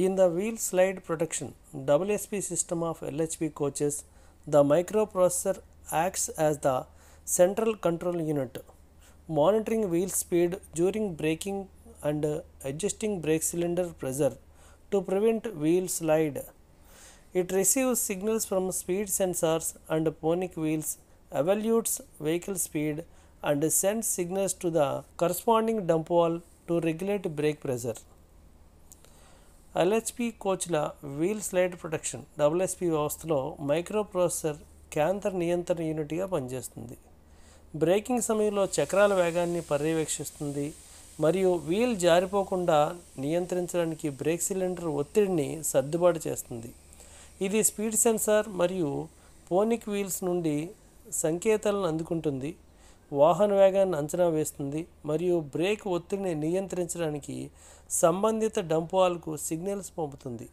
In the wheel slide protection WSP system of LHP coaches, the microprocessor acts as the central control unit, monitoring wheel speed during braking and adjusting brake cylinder pressure to prevent wheel slide. It receives signals from speed sensors and ponic wheels, evaluates vehicle speed, and sends signals to the corresponding dump wall to regulate brake pressure. LHP కోచ్ల wheel slide protection WSP వ్యవస్థలో microprocessor కేంద్ర నియంత్రణ యూనిట్గా పనిచేస్తుంది. Breaking సమయంలో చక్రాల వేగాన్ని పర్యవేక్షిస్తుంది మరియు వీల్ జారిపోకుండా నియంత్రించడానికి బ్రేక్ సిలిండర్ ఒత్తిడిని సర్దుబాటు చేస్తుంది. ఇది స్పీడ్ సెన్సార్ మరియు పోనిక్ వీల్స్ నుండి సంకేతాలను అందుకుంటుంది, వాహన వేగాన్ని అంచనా వేస్తుంది మరియు బ్రేక్ ఒత్తిడిని నియంత్రించడానికి సంబంధిత డంప్ వాల్కు సిగ్నల్స్ పంపుతుంది.